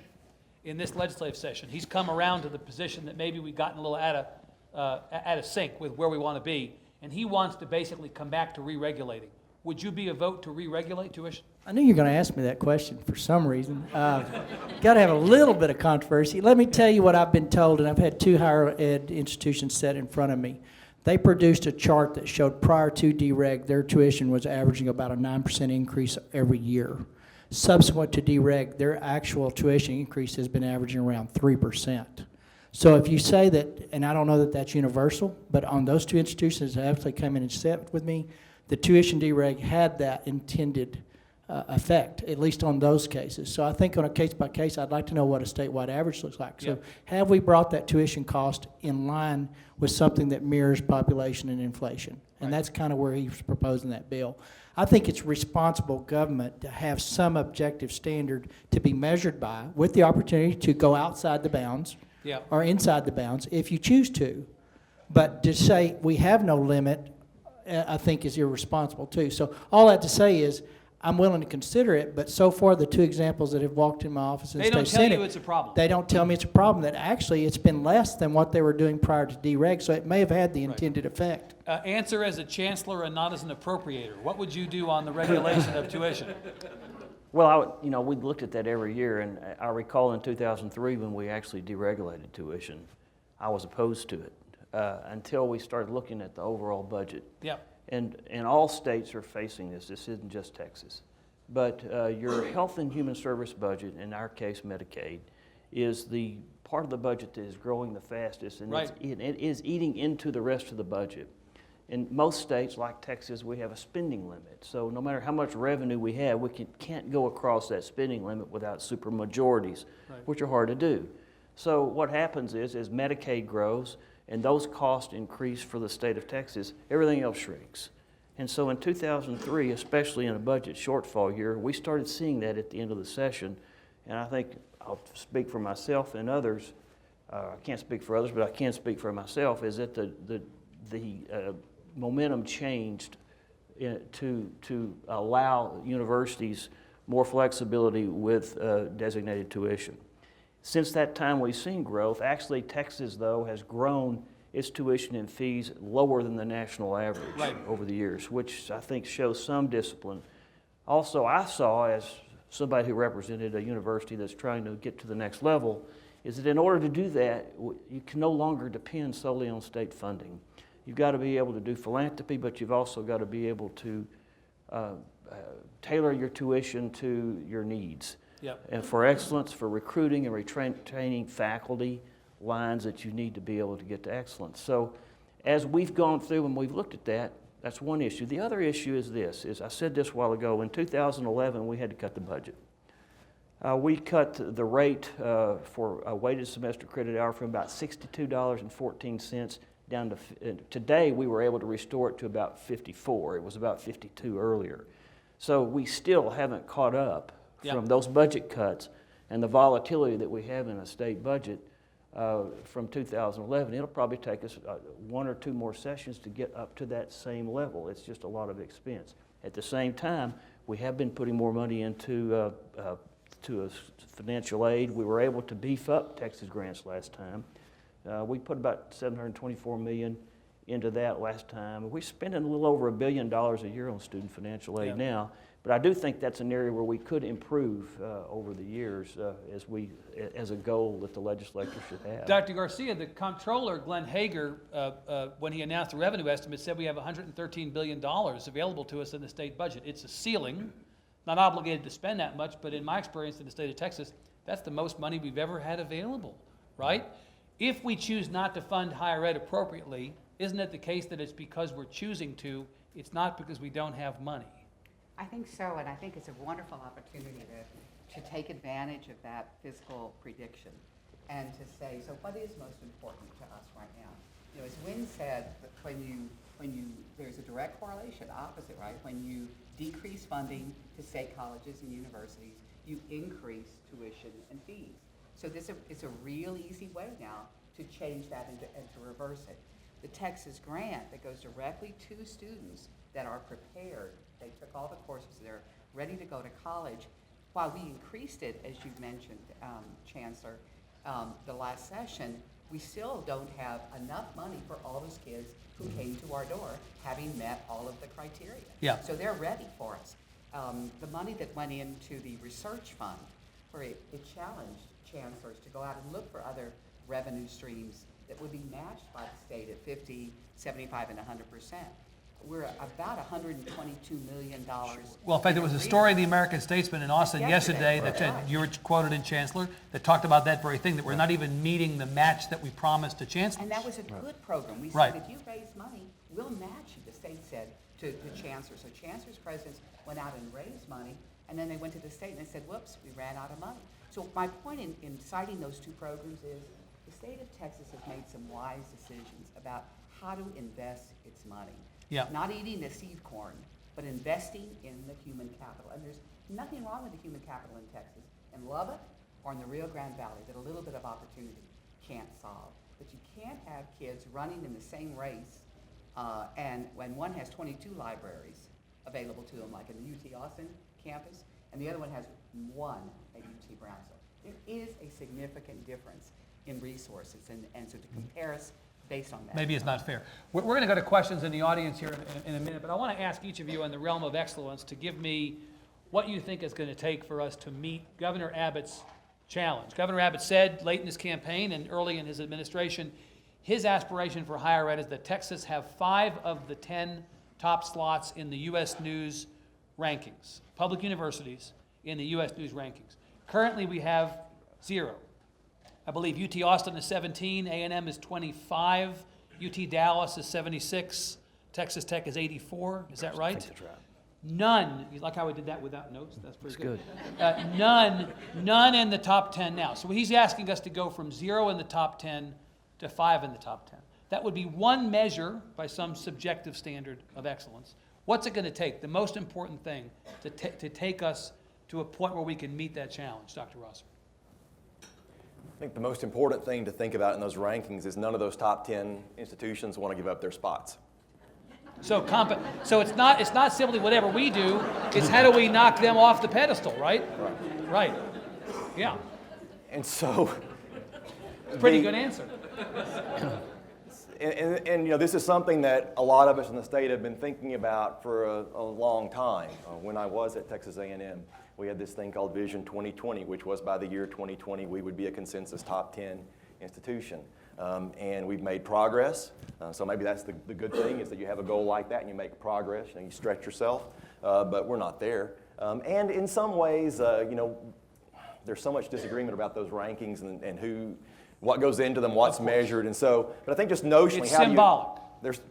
in this legislative session. He's come around to the position that maybe we've gotten a little out of sync with where we want to be, and he wants to basically come back to re-regulating. Would you be a vote to re-regulate tuition? I knew you were going to ask me that question for some reason. Got to have a little bit of controversy. Let me tell you what I've been told, and I've had 2 higher ed institutions set in front of me. They produced a chart that showed prior to dereg, their tuition was averaging about a 9% increase every year. Subsequent to dereg, their actual tuition increase has been averaging around 3%. So if you say that, and I don't know that that's universal, but on those 2 institutions that actually came in and sat with me, the tuition dereg had that intended effect, at least on those cases. So I think on a case-by-case, I'd like to know what a statewide average looks like. So Yep. have we brought that tuition cost in line with something that mirrors population and inflation? And that's kind of where he's proposing that bill. I think it's responsible government to have some objective standard to be measured by, with the opportunity to go outside the bounds Yep. or inside the bounds if you choose to. But to say we have no limit, I think is irresponsible too. So all that to say is, I'm willing to consider it, but so far the 2 examples that have walked in my office in the They state don't tell Senate, you it's a problem. they don't tell me it's a problem, that actually it's been less than what they were doing prior to dereg, so it may have had the intended effect. Answer as a chancellor and not as an appropriator. What would you do on the regulation of tuition? Well, we looked at that every year, and I recall in 2003 when we actually deregulated tuition, I was opposed to it until we started looking at the overall budget. Yep. And all states are facing this. This isn't just Texas. But your health and human service budget, in our case Medicaid, is the part of the budget that is growing the fastest, and Right. it is eating into the rest of the budget. In most states, like Texas, we have a spending limit. So no matter how much revenue we have, we can't go across that spending limit without supermajorities, Right. which are hard to do. So what happens is, as Medicaid grows and those costs increase for the state of Texas, everything else shrinks. And so in 2003, especially in a budget shortfall year, we started seeing that at the end of the session. And I think I'll speak for myself and others. I can't speak for others, but I can speak for myself, is that the momentum changed to allow universities more flexibility with designated tuition. Since that time, we've seen growth. Actually, Texas, though, has grown its tuition and fees lower than the national average Right. over the years, which I think shows some discipline. Also, I saw, as somebody who represented a university that's trying to get to the next level, is that in order to do that, you can no longer depend solely on state funding. You've got to be able to do philanthropy, but you've also got to be able to tailor your tuition to your needs. Yep. And for excellence, for recruiting and retraining faculty, lines that you need to be able to get to excellence. So as we've gone through and we've looked at that, that's one issue. The other issue is this, I said this a while ago, in 2011 we had to cut the budget. We cut the rate for a weighted semester credit hour from about $62.14 down to, today we were able to restore it to about 54. It was about 52 earlier. So we still haven't caught up Yep. from those budget cuts and the volatility that we have in a state budget from 2011. It'll probably take us 1 or 2 more sessions to get up to that same level. It's just a lot of expense. At the same time, we have been putting more money into financial aid. We were able to beef up Texas grants last time. We put about $724 million into that last time. We're spending a little over $1 billion a year on student financial aid now, but I do think that's an area where we could improve over the years as a goal that the legislature should have. Dr. Garcia, the comptroller, Glenn Hager, when he announced the revenue estimate, said we have $113 billion available to us in the state budget. It's a ceiling, not obligated to spend that much, but in my experience in the state of Texas, that's the most money we've ever had available, right? If we choose not to fund higher ed appropriately, isn't it the case that it's because we're choosing to, it's not because we don't have money? I think so, and I think it's a wonderful opportunity to take advantage of that fiscal prediction and to say, so what is most important to us right now? You know, as Wynn said, there's a direct correlation, opposite, right? When you decrease funding to state colleges and universities, you increase tuition and fees. So it's a real easy way now to change that and to reverse it. The Texas grant that goes directly to students that are prepared, they took all the courses, they're ready to go to college. While we increased it, as you mentioned, Chancellor, the last session, we still don't have enough money for all those kids who came to our door having met all of the criteria. Yeah. So they're ready for us. The money that went into the research fund, where it challenged chancellors to go out and look for other revenue streams that would be matched by the state at 50, 75, and 100%. We're about $122 million. Well, in fact, there was a story in the American Statesman in Austin yesterday that said, you were quoted in Chancellor, that talked about that very thing, that we're not even meeting the match that we promised to chancellors. And that was a good program. We Right. said, if you raise money, we'll match you, the state said to chancellors. So chancellors, presidents went out and raised money, and then they went to the state and they said, whoops, we ran out of money. So my point in citing those two programs is the state of Texas has made some wise decisions about how to invest its money. Yeah. Not eating the seed corn, but investing in the human capital. And there's nothing wrong with the human capital in Texas, in Lubbock or in the Rio Grande Valley, that a little bit of opportunity can't solve. But you can't have kids running in the same race, and when one has 22 libraries available to them, like in the UT Austin campus, and the other one has one at UT Brownsville. There is a significant difference in resources, and so to compare us based on that. Maybe it's not fair. We're going to go to questions in the audience here in a minute, but I want to ask each of you in the realm of excellence to give me what you think it's going to take for us to meet Governor Abbott's challenge. Governor Abbott said late in his campaign and early in his administration, his aspiration for higher ed is that Texas have 5 of the 10 top slots in the U.S. News rankings, public universities in the U.S. News rankings. Currently, we have 0. I believe UT Austin is 17, A&M is 25, UT Dallas is 76, Texas Tech is 84. Is that right? That's right. None, you like how we did that without notes? That's pretty good. None in the top 10 now. So he's asking us to go from 0 in the top 10 to 5 in the top 10. That would be one measure by some subjective standard of excellence. What's it going to take? The most important thing to take us to a point where we can meet that challenge, Dr. Rosser? I think the most important thing to think about in those rankings is none of those top 10 institutions want to give up their spots. So it's not simply whatever we do, it's how do we knock them off the pedestal, right? Right. Yeah. And so... Pretty good answer. And you know, this is something that a lot of us in the state have been thinking about for a long time. When I was at Texas A&M, we had this thing called Vision 2020, which was by the year 2020, we would be a consensus top 10 institution. And we've made progress. So maybe that's the good thing, is that you have a goal like that and you make progress and you stretch yourself, but we're not there. And in some ways, you know, there's so much disagreement about those rankings and what goes into them, what's measured, and so, but I think just notionally, It's symbolic.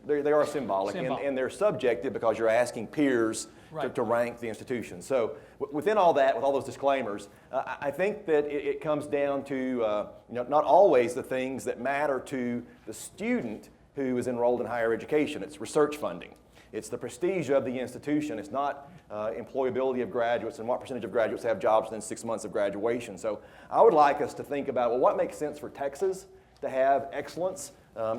They are symbolic. And they're subjective because you're asking peers Right. to rank the institution. So within all that, with all those disclaimers, I think that it comes down to you know, not always the things that matter to the student who is enrolled in higher education. It's research funding. It's the prestige of the institution. It's not employability of graduates and what percentage of graduates have jobs within 6 months of graduation. So I would like us to think about, well, what makes sense for Texas to have excellence,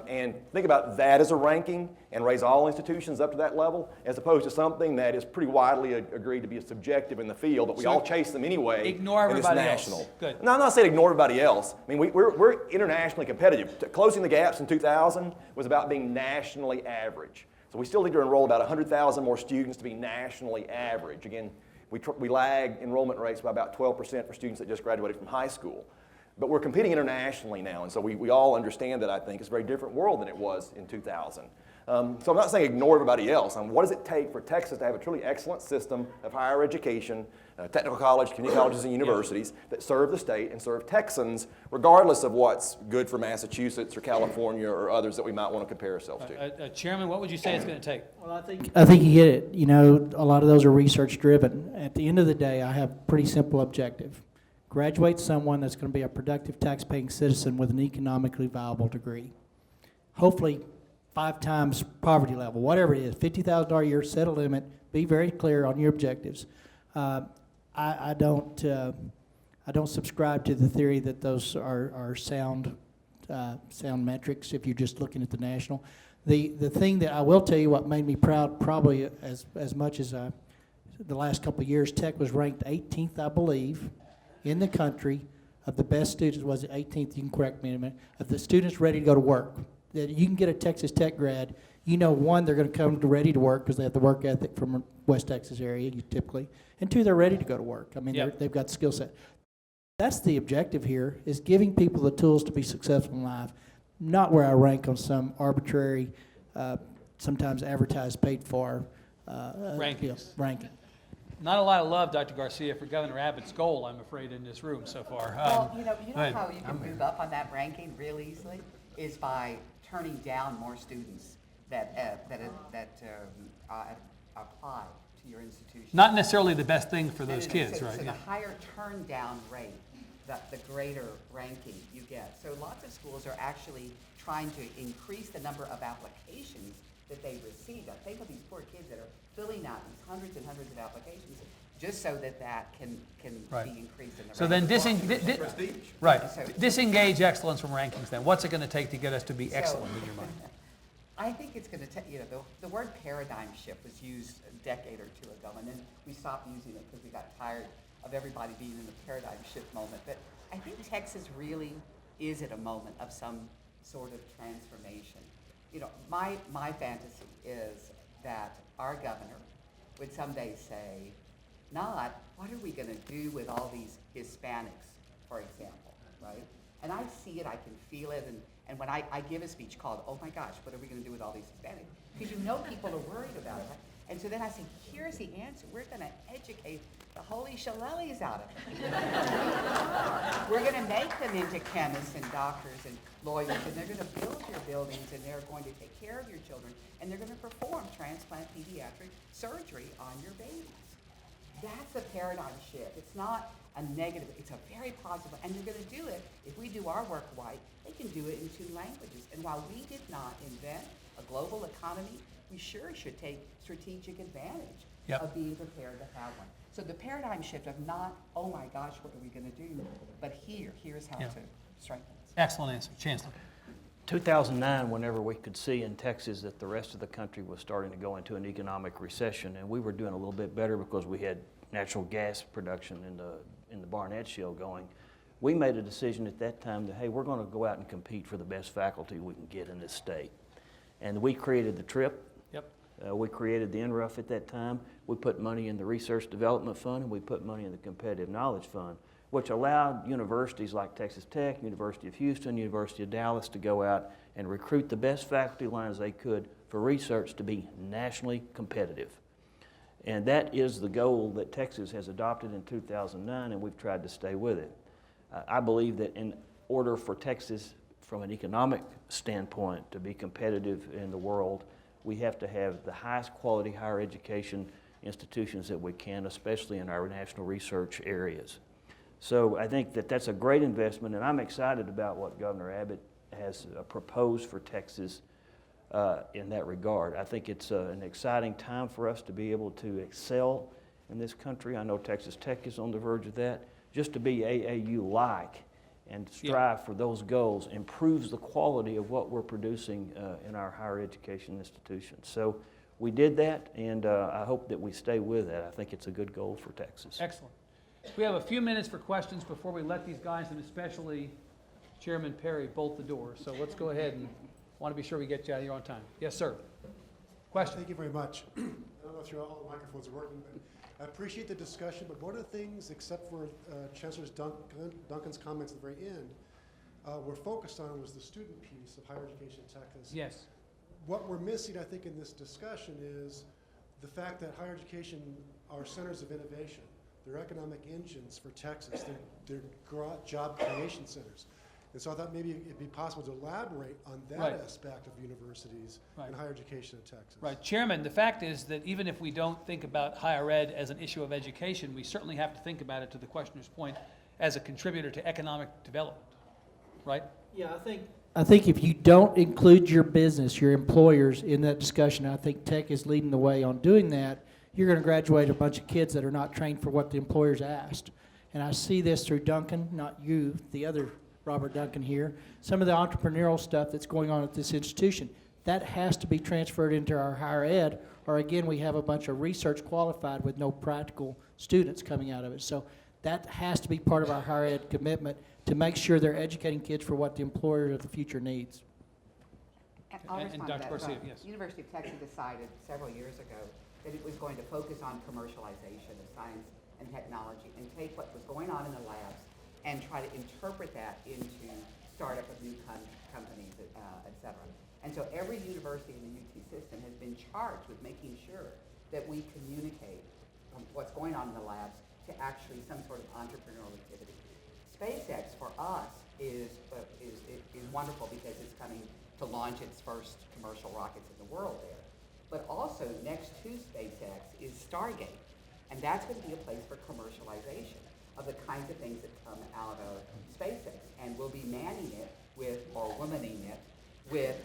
and think about that as a ranking and raise all institutions up to that level, as opposed to something that is pretty widely agreed to be subjective in the field, but we all chase them anyway. Ignore and it's everybody else. national. Good. No, I'm not saying ignore everybody else. I mean, we're internationally competitive. Closing the gaps in 2000 was about being nationally average. So we still need to enroll about 100,000 more students to be nationally average. Again, we lag enrollment rates by about 12% for students that just graduated from high school. But we're competing internationally now, and so we all understand that. I think it's a very different world than it was in 2000. So I'm not saying ignore everybody else. What does it take for Texas to have a truly excellent system of higher education, technical college, community colleges, and universities that serve the state and serve Texans, regardless of what's good for Massachusetts or California or others that we might want to compare ourselves to? Chairman, what would you say it's going to take? Well, I think you hit it. You know, a lot of those are research driven. At the end of the day, I have a pretty simple objective. Graduate someone that's going to be a productive tax-paying citizen with an economically viable degree. Hopefully 5 times poverty level, whatever it is, $50,000 a year, set a limit, be very clear on your objectives. I don't subscribe to the theory that those are sound metrics if you're just looking at the national. The thing that I will tell you, what made me proud probably as much as the last couple of years, Tech was ranked 18th, I believe, in the country of the best students. Was it 18th? You can correct me in a minute. Of the students ready to go to work. That you can get a Texas Tech grad, you know, one, they're going to come ready to work because they have the work ethic from a West Texas area, typically, and 2, they're ready to go to work. I mean, they've got the skill set. That's the objective here, is giving people the tools to be successful in life, not where I rank on some arbitrary, sometimes advertised, paid for ranking. Not a lot of love, Dr. Garcia, for Governor Abbott's goal, I'm afraid, in this room so far. Well, you know ahead. how you can move up on that ranking real easily is by turning down more students that apply to your institution. Not necessarily the best thing for those kids, so, right? So Yeah. the higher turn down rate, the greater ranking you get. So lots of schools are actually trying to increase the number of applications that they receive. Now, think of these poor kids that are filling out these hundreds and hundreds of applications just so that can Right. be increased in the So ranking. then Prestige. right. So- Disengage excellence from rankings then. What's it going to take to get us to be excellent in your mind? I think it's going to take, the word paradigm shift was used a decade or 2 ago, and then we stopped using it because we got tired of everybody being in the paradigm shift moment. But I think Texas really is at a moment of some sort of transformation. You know, my fantasy is that our governor would someday say, not, what are we going to do with all these Hispanics, for example, right? And I see it, I can feel it, and when I give a speech called, oh my gosh, what are we going to do with all these Hispanics? Because you know people are worried about it. And so then I say, here's the answer. We're going to educate the holy shillelaghs out of it. We're going to make them into chemists and doctors and lawyers, and they're going to build your buildings, and they're going to take care of your children, and they're going to perform transplant pediatric surgery on your babies. That's a paradigm shift. It's not a negative, it's a very positive, and they're going to do it, if we do our work right, they can do it in 2 languages. And while we did not invent a global economy, we sure should take strategic advantage of being prepared to have one. So the paradigm shift of not, oh my gosh, what are we going to do, but here's how to strengthen this. Excellent answer. Chancellor. 2009, whenever we could see in Texas that the rest of the country was starting to go into an economic recession, and we were doing a little bit better because we had natural gas production in the Barnett Shale going, we made a decision at that time that, hey, we're going to go out and compete for the best faculty we can get in this state. And we created the TRIP. We created the NRUF at that time. We put money in the Research Development Fund, and we put money in the Competitive Knowledge Fund, which allowed universities like Texas Tech, University of Houston, University of Dallas to go out and recruit the best faculty lines they could for research to be nationally competitive. And that is the goal that Texas has adopted in 2009, and we've tried to stay with it. I believe that in order for Texas, from an economic standpoint, to be competitive in the world, we have to have the highest quality higher education institutions that we can, especially in our national research areas. So I think that that's a great investment, and I'm excited about what Governor Abbott has proposed for Texas in that regard. I think it's an exciting time for us to be able to excel in this country. I know Texas Tech is on the verge of that. Just to be AAU-like and strive for those goals improves the quality of what we're producing in our higher education institutions. So we did that, and I hope that we stay with that. I think it's a good goal for Texas. Excellent. We have a few minutes for questions before we let these guys, and especially Chairman Perry, bolt the door. So let's go ahead and want to be sure we get you out of here on time. Yes, sir. Question? Thank you very much. I don't know if all the microphones are working, but I appreciate the discussion, but one of the things, except for Chancellor Duncan's comments at the very end, we're focused on was the student piece of higher education in Texas. Yes. What we're missing, I think, in this discussion is the fact that higher education are centers of innovation. They're economic engines for Texas. They're job creation centers. And so I thought maybe it'd be possible to elaborate on that aspect of universities and higher education in Texas. Right. Chairman, the fact is that even if we don't think about higher ed as an issue of education, we certainly have to think about it, to the questioner's point, as a contributor to economic development, right? Yeah, I think if you don't include your business, your employers in that discussion, I think Tech is leading the way on doing that. You're going to graduate a bunch of kids that are not trained for what the employers asked. And I see this through Duncan, not you, the other Robert Duncan here, some of the entrepreneurial stuff that's going on at this institution. That has to be transferred into our higher ed, or again, we have a bunch of research qualified with no practical students coming out of it. So that has to be part of our higher ed commitment to make sure they're educating kids for what the employer of the future needs. I'll And respond Dr. to that. Garcia, So, yes. University of Texas decided several years ago that it was going to focus on commercialization of science and technology and take what was going on in the labs and try to interpret that into startup of new companies, et cetera. And so every university in the UT system has been charged with making sure that we communicate what's going on in the labs to actually some sort of entrepreneurial activity. SpaceX for us is wonderful because it's coming to launch its first commercial rockets in the world there. But also next to SpaceX is Stargate, and that's going to be a place for commercialization of the kinds of things that come out of SpaceX, and we'll be manning it with, or womaning it with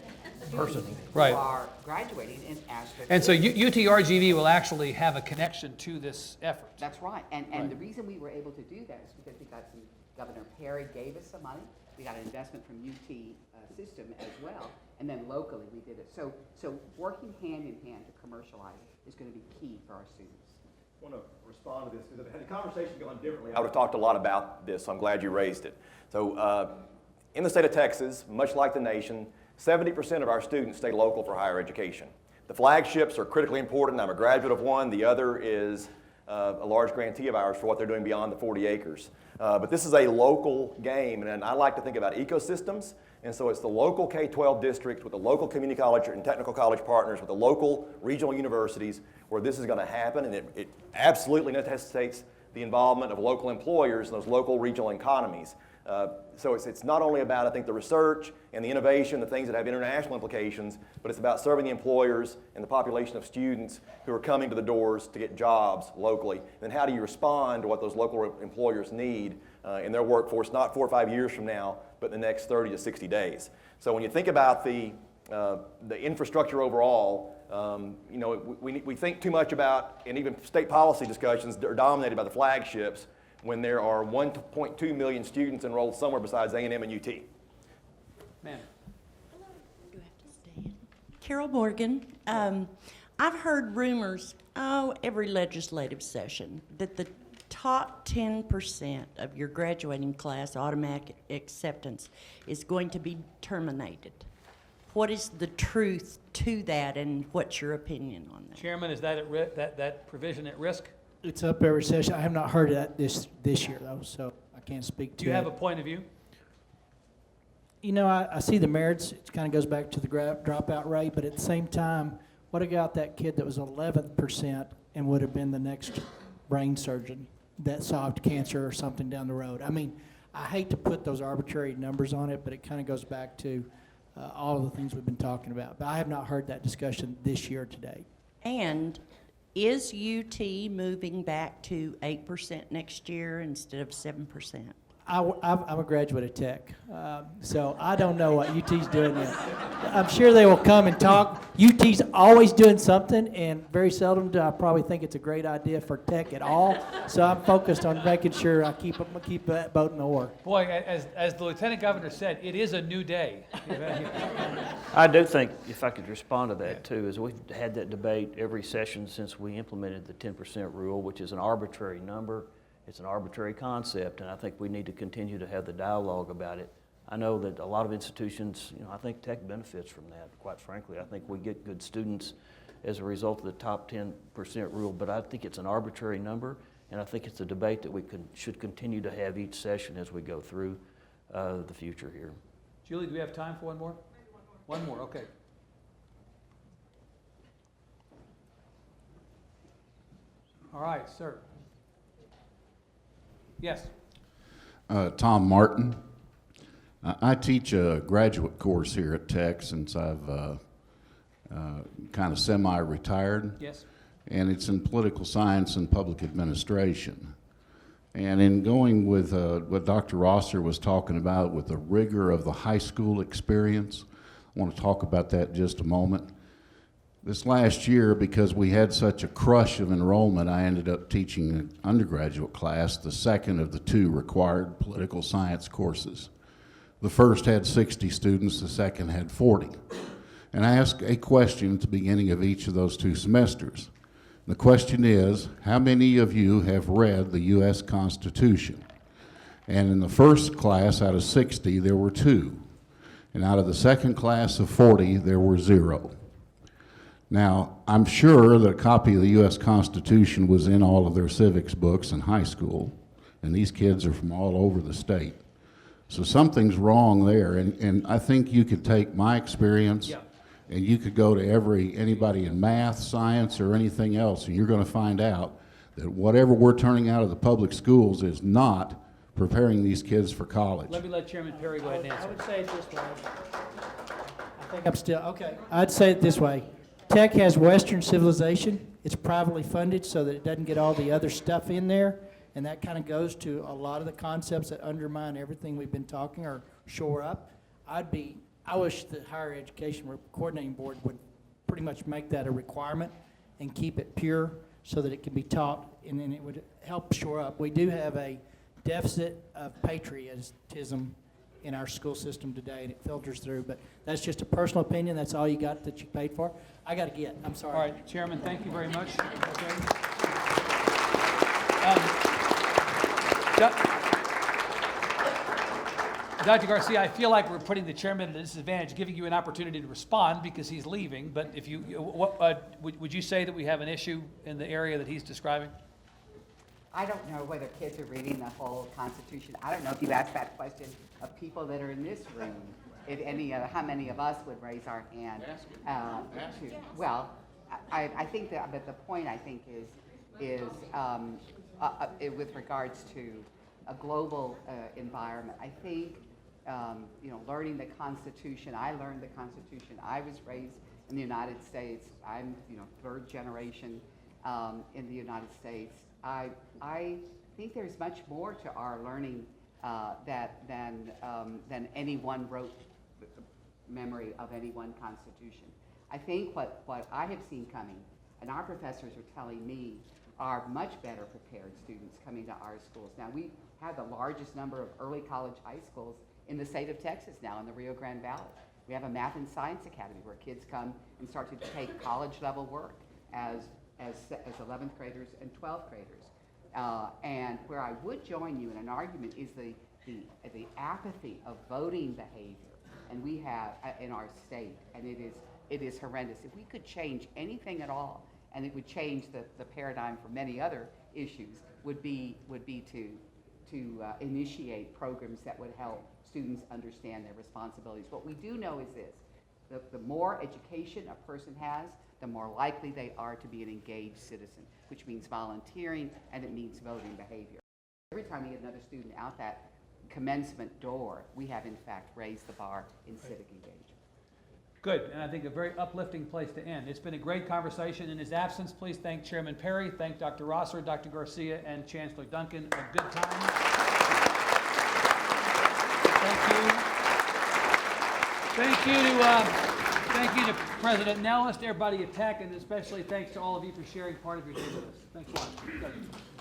students who are graduating in astrophysics. And so UTRGV will actually have a connection to this effort. That's right, and the reason we were able to do that is because we got some, Governor Perry gave us some money, we got an investment from UT system as well, and then locally we did it. So working hand in hand to commercialize is going to be key for our students. I want to respond to this because if had the conversation gone differently, I would have talked a lot about this, so I'm glad you raised it. So in the state of Texas, much like the nation, 70% of our students stay local for higher education. The flagships are critically important. I'm a graduate of one. The other is a large grantee of ours for what they're doing beyond the 40 acres. But this is a local game, and I like to think about ecosystems. And so it's the local K-12 district with the local community college and technical college partners with the local regional universities where this is going to happen, and it absolutely necessitates the involvement of local employers in those local regional economies. So it's not only about, I think, the research and the innovation, the things that have international implications, but it's about serving the employers and the population of students who are coming to the doors to get jobs locally. And then how do you respond to what those local employers need in their workforce, not 4 or 5 years from now, but in the next 30 to 60 days. So when you think about the infrastructure overall, we think too much about, and even state policy discussions are dominated by the flagships when there are 1.2 million students enrolled somewhere besides A&M and UT. Man. Do I have to stand? Carol Morgan. I've heard rumors, every legislative session, that the top 10% of your graduating class automatic acceptance is going to be terminated. What is the truth to that, and what's your opinion on that? Chairman, is that that provision at risk? It's up every session. I have not heard that this year, though, so I can't speak to it. Do you have a point of view? You know, I see the merits. It kind of goes back to the dropout rate, but at the same time, what about that kid that was 11% and would have been the next brain surgeon that solved cancer or something down the road? I mean, I hate to put those arbitrary numbers on it, but it kind of goes back to all of the things we've been talking about. But I have not heard that discussion this year to date. And is UT moving back to 8% next year instead of 7%? I'm a graduate of Tech, so I don't know what UT's doing yet. I'm sure they will come and talk. UT's always doing something, and very seldom do I probably think it's a great idea for Tech at all. So I'm focused on making sure I keep that boat in the oar. Boy, as the Lieutenant Governor said, it is a new day. I do think, if I could respond to that too, is we've had that debate every session since we implemented the 10% rule, which is an arbitrary number. It's an arbitrary concept, and I think we need to continue to have the dialogue about it. I know that a lot of institutions, I think Tech benefits from that, quite frankly. I think we get good students as a result of the top 10% rule, but I think it's an arbitrary number, and I think it's a debate that we should continue to have each session as we go through the future here. Julie, do we have time for one more? One more, okay. All right, sir. Yes. Tom Martin. I teach a graduate course here at Tech since I've kind of semi-retired. Yes. And it's in political science and public administration. And in going with what Dr. Rosser was talking about with the rigor of the high school experience, I want to talk about that in just a moment. This last year, because we had such a crush of enrollment, I ended up teaching an undergraduate class, the second of the two required political science courses. The first had 60 students, the second had 40. And I asked a question at the beginning of each of those two semesters. The question is, how many of you have read the U.S. Constitution? And in the first class out of 60, there were 2. And out of the second class of 40, there were 0. Now, I'm sure that a copy of the U.S. Constitution was in all of their civics books in high school, and these kids are from all over the state. So something's wrong there, and I think you could take my experience, and you could go to anybody in math, science, or anything else, and you're going to find out that whatever we're turning out of the public schools is not preparing these kids for college. Let me let Chairman Perry go ahead and I answer. would say it this way. I think I'm still, okay. I'd say it this way. Tech has Western civilization. It's privately funded so that it doesn't get all the other stuff in there. And that kind of goes to a lot of the concepts that undermine everything we've been talking or shore up. I wish the Higher Education Coordinating Board would pretty much make that a requirement and keep it pure so that it can be taught, and then it would help shore up. We do have a deficit of patriotism in our school system today, and it filters through. But that's just a personal opinion. That's all you got that you paid for. I got to get. I'm sorry. All right, Chairman, thank you very much. Okay. Dr. Garcia, I feel like we're putting the chairman at a disadvantage, giving you an opportunity to respond because he's leaving. But if you, would you say that we have an issue in the area that he's describing? I don't know whether kids are reading the whole Constitution. I don't know if you asked that question of people that are in this room, if any of, how many of us would raise our hand. Well, I think that, but the point I think is with regards to a global environment. I think learning the Constitution. I learned the Constitution. I was raised in the United States. I'm third generation in the United States. I think there's much more to our learning than any one rote memory of any one Constitution. I think what I have seen coming, and our professors are telling me, are much better prepared students coming to our schools. Now, we have the largest number of early college high schools in the state of Texas now in the Rio Grande Valley. We have a Math and Science Academy where kids come and start to take college level work as 11th graders and 12th graders. And where I would join you in an argument is the apathy of voting behavior, and we have in our state, and it is horrendous. If we could change anything at all, and it would change the paradigm for many other issues, would be to initiate programs that would help students understand their responsibilities. What we do know is this: the more education a person has, the more likely they are to be an engaged citizen, which means volunteering, and it means voting behavior. Every time we get another student out that commencement door, we have in fact raised the bar in civic engagement. Good, and I think a very uplifting place to end. It's been a great conversation. In his absence, please thank Chairman Perry, thank Dr. Rosser, Dr. Garcia, and Chancellor Duncan. A good time. Thank you to President Nellis, to everybody at Tech, and especially thanks to all of you for sharing part of your day with us. Thanks a lot.